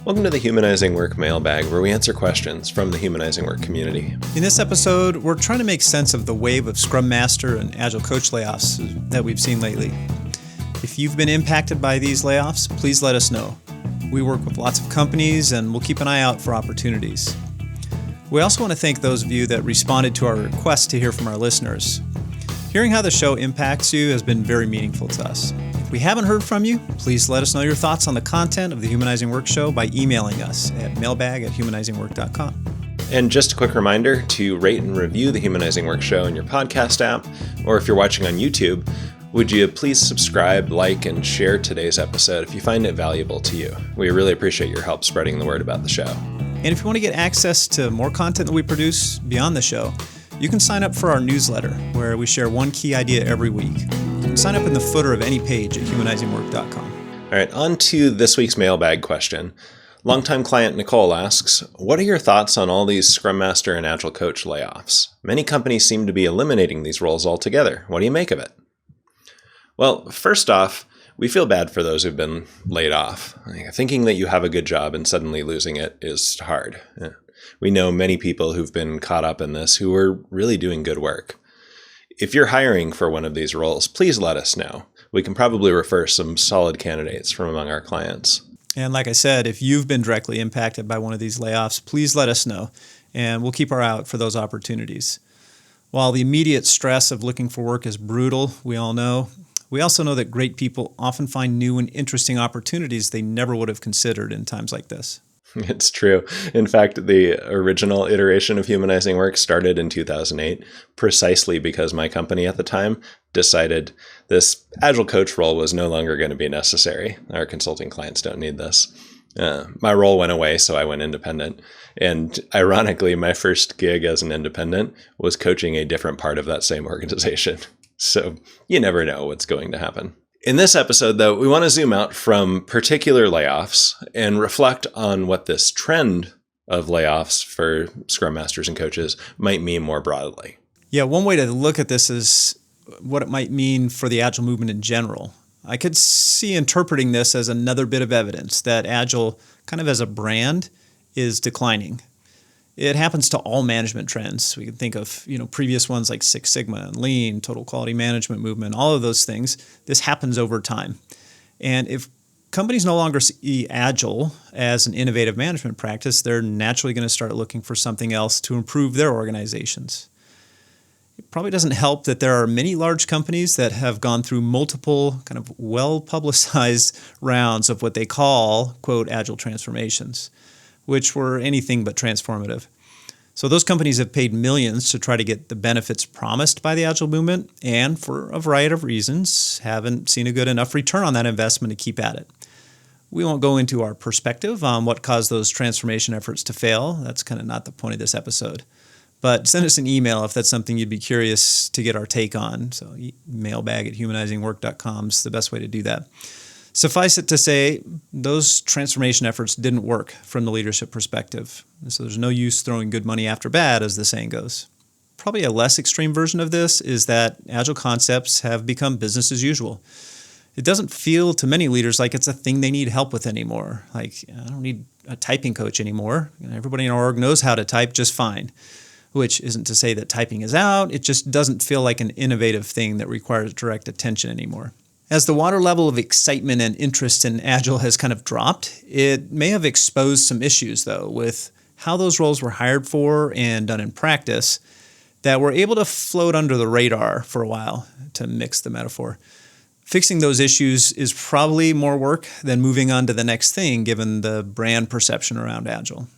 Welcome to the Humanizing Work Mailbag, where we answer questions from the Humanizing Work community. In this episode, we're trying to make sense of the wave of ScrumMaster and Agile Coach layoffs that we've seen lately. If you've been impacted by these layoffs, please let us know. We work with lots of companies and we'll keep an eye out for opportunities. We also want to thank those of you that responded to our request to hear from our listeners. Hearing how the show impacts you has been very meaningful to us. If we haven't heard from you, please let us know your thoughts on the content of the Humanizing Work show by emailing us at mailbag@humanizingwork.com. And just a quick reminder to rate and review the Humanizing Work show in your podcast app, or if you're watching on YouTube, would you please subscribe, like, and share today's episode if you find it valuable to you. We really appreciate your help spreading the word about the show. And if you want to get access to more content that we produce beyond the show, you can sign up for our newsletter, where we share one key idea every week. You can sign up in the footer of any page at humanizingwork.com. All right, on to this week's mailbag question. Longtime client Nicole asks, what are your thoughts on all these ScrumMaster and Agile Coach layoffs? Many companies seem to be eliminating these roles altogether. What do you make of it? Well, first off, we feel bad for those who've been laid off. Thinking that you have a good job and suddenly losing it is hard. We know many people who've been caught up in this who are really doing good work. If you're hiring for one of these roles, please let us know. We can probably refer some solid candidates from among our clients. And like I said, if you've been directly impacted by one of these layoffs, please let us know, and we'll keep our eye out for those opportunities. While the immediate stress of looking for work is brutal, we all know, we also know that great people often find new and interesting opportunities they never would have considered in times like this. It's true. In fact, the original iteration of Humanizing Work started in 2008, precisely because my company at the time decided this Agile Coach role was no longer going to be necessary. Our consulting clients don't need this. My role went away, so I went independent. And ironically, my first gig as an independent was coaching a different part of that same organization. So you never know what's going to happen. In this episode, though, we want to zoom out from particular layoffs and reflect on what this trend of layoffs for Scrum Masters and coaches might mean more broadly. Yeah, one way to look at this is what it might mean for the Agile movement in general. I could see interpreting this as another bit of evidence that Agile, kind of as a brand, is declining. It happens to all management trends. We can think of, previous ones like Six Sigma and Lean, total quality management movement, all of those things. This happens over time. And if companies no longer see Agile as an innovative management practice, they're naturally going to start looking for something else to improve their organizations. It probably doesn't help that there are many large companies that have gone through multiple kind of well-publicized rounds of what they call, quote, Agile transformations, which were anything but transformative. So those companies have paid millions to try to get the benefits promised by the Agile movement, and for a variety of reasons, haven't seen a good enough return on that investment to keep at it. We won't go into our perspective on what caused those transformation efforts to fail. That's kind of not the point of this episode. But send us an email if that's something you'd be curious to get our take on. So mailbag@humanizingwork.com is the best way to do that. Suffice it to say, those transformation efforts didn't work from the leadership perspective. So there's no use throwing good money after bad, as the saying goes. Probably a less extreme version of this is that Agile concepts have become business as usual. It doesn't feel to many leaders like it's a thing they need help with anymore. Like, I don't need a typing coach anymore. Everybody in our org knows how to type just fine. Which isn't to say that typing is out. It just doesn't feel like an innovative thing that requires direct attention anymore. As the water level of excitement and interest in Agile has kind of dropped, it may have exposed some issues, though, with how those roles were hired for and done in practice that were able to float under the radar for a while, to mix the metaphor. Fixing those issues is probably more work than moving on to the next thing, given the brand perception around Agile.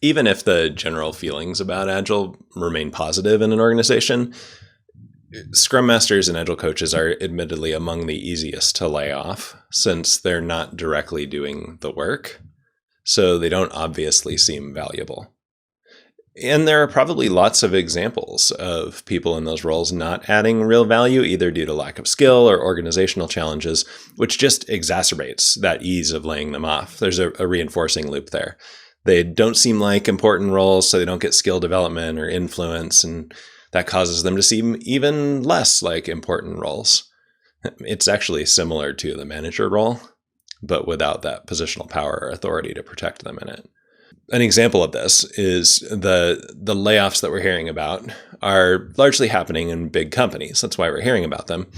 Even if the general feelings about Agile remain positive in an organization, Scrum Masters and Agile Coaches are admittedly among the easiest to lay off, since they're not directly doing the work, so they don't obviously seem valuable. And there are probably lots of examples of people in those roles not adding real value, either due to lack of skill or organizational challenges, which just exacerbates that ease of laying them off. There's a reinforcing loop there. They don't seem like important roles, so they don't get skill development or influence, and that causes them to seem even less like important roles. It's actually similar to the manager role. but without that positional power or authority to protect them in it. An example of this is the layoffs that we're hearing about are largely happening in big companies. That's why we're hearing about them.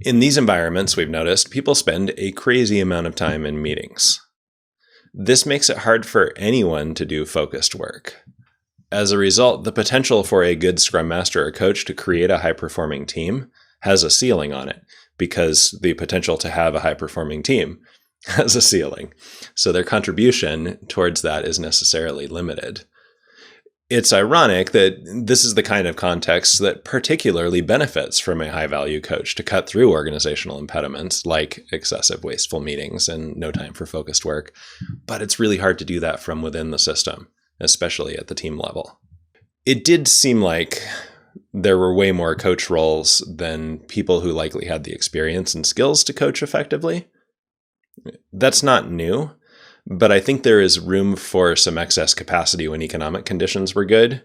In these environments, we've noticed people spend a crazy amount of time in meetings. This makes it hard for anyone to do focused work. As a result, the potential for a good Scrum Master or coach to create a high-performing team has a ceiling on it, because the potential to have a high-performing team has a ceiling. So their contribution towards that is necessarily limited. It's ironic that this is the kind of context that particularly benefits from a high-value coach to cut through organizational impediments like excessive wasteful meetings and no time for focused work. But it's really hard to do that from within the system, especially at the team level. It did seem like there were way more coach roles than people who likely had the experience and skills to coach effectively. That's not new, but I think there is room for some excess capacity when economic conditions were good.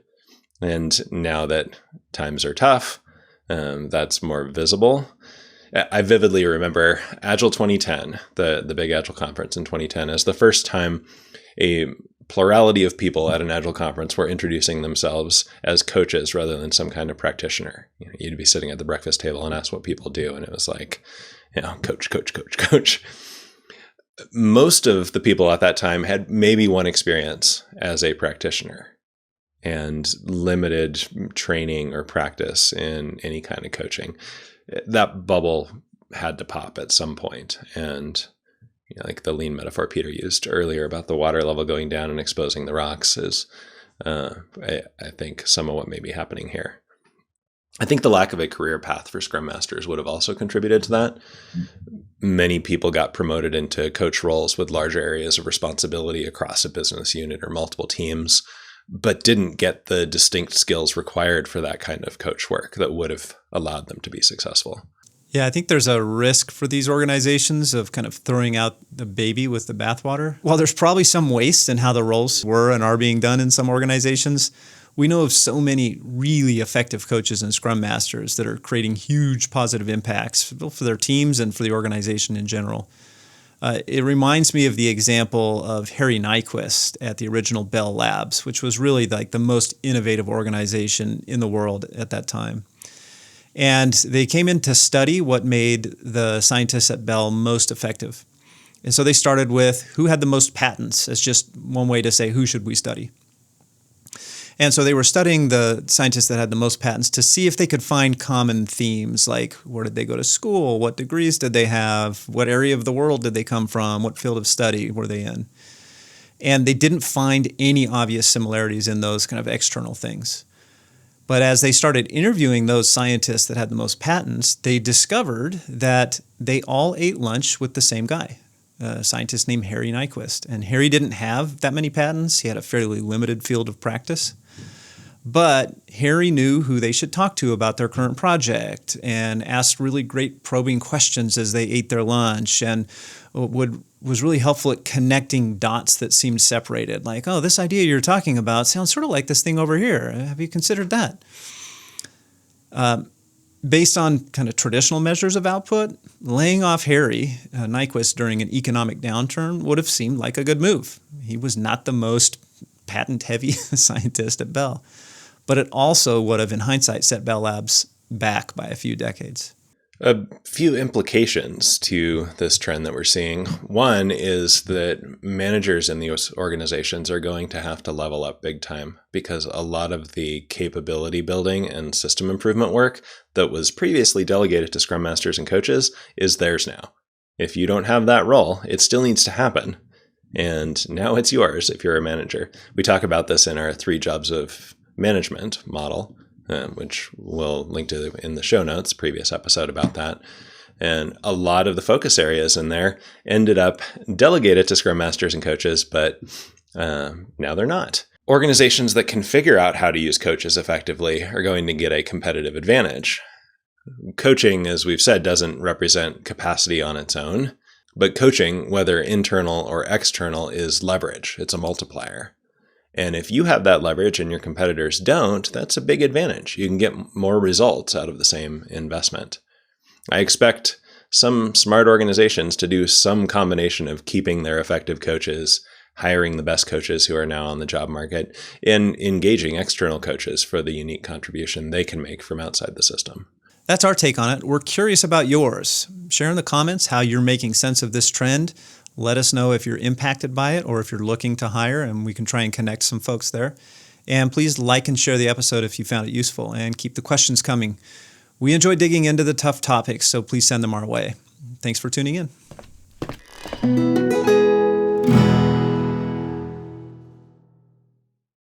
And now that times are tough, that's more visible. I vividly remember Agile 2010, the big Agile conference in 2010, as the first time a plurality of people at an Agile conference were introducing themselves as coaches rather than some kind of practitioner. You'd be sitting at the breakfast table and ask what people do, and it was like, coach, coach, coach, coach. Most of the people at that time had maybe one experience as a practitioner and limited training or practice in any kind of coaching. That bubble had to pop at some point. And like the lean metaphor Peter used earlier about the water level going down and exposing the rocks is, I think, some of what may be happening here. I think the lack of a career path for Scrum Masters would have also contributed to that. Many people got promoted into coach roles with larger areas of responsibility across a business unit or multiple teams, but didn't get the distinct skills required for that kind of coach work that would have allowed them to be successful. Yeah, I think there's a risk for these organizations of kind of throwing out the baby with the bathwater. While there's probably some waste in how the roles were and are being done in some organizations, we know of so many really effective coaches and Scrum Masters that are creating huge positive impacts both for their teams and for the organization in general. It reminds me of the example of Harry Nyquist at the original Bell Labs, which was really like the most innovative organization in the world at that time. And they came in to study what made the scientists at Bell most effective. And so they started with who had the most patents as just one way to say who should we study. And so they were studying the scientists that had the most patents to see if they could find common themes, like where did they go to school, what degrees did they have, what area of the world did they come from, what field of study were they in. And they didn't find any obvious similarities in those kind of external things. But as they started interviewing those scientists that had the most patents, they discovered that they all ate lunch with the same guy, a scientist named Harry Nyquist. And Harry didn't have that many patents. He had a fairly limited field of practice. But Harry knew who they should talk to about their current project and asked really great probing questions as they ate their lunch and was really helpful at connecting dots that seemed separated. Like, oh, this idea you're talking about sounds sort of like this thing over here. Have you considered that? Based on kind of traditional measures of output, laying off Harry Nyquist during an economic downturn would have seemed like a good move. He was not the most patent-heavy scientist at Bell. But it also would have, in hindsight, set Bell Labs back by a few decades. A few implications to this trend that we're seeing. One is that managers in these organizations are going to have to level up big time because a lot of the capability building and system improvement work that was previously delegated to Scrum Masters and coaches is theirs now. If you don't have that role, it still needs to happen. And now it's yours if you're a manager. We talk about this in our 3 jobs of management model, which we'll link to in the show notes, previous episode about that. And a lot of the focus areas in there ended up delegated to Scrum Masters and coaches, but now they're not. Organizations that can figure out how to use coaches effectively are going to get a competitive advantage. Coaching, as we've said, doesn't represent capacity on its own, but coaching, whether internal or external, is leverage. It's a multiplier. And if you have that leverage and your competitors don't, that's a big advantage. You can get more results out of the same investment. I expect some smart organizations to do some combination of keeping their effective coaches, hiring the best coaches who are now on the job market, and engaging external coaches for the unique contribution they can make from outside the system. That's our take on it. We're curious about yours. Share in the comments how you're making sense of this trend. Let us know if you're impacted by it or if you're looking to hire, and we can try and connect some folks there. And please like and share the episode if you found it useful, and keep the questions coming. We enjoy digging into the tough topics, so please send them our way. Thanks for tuning in.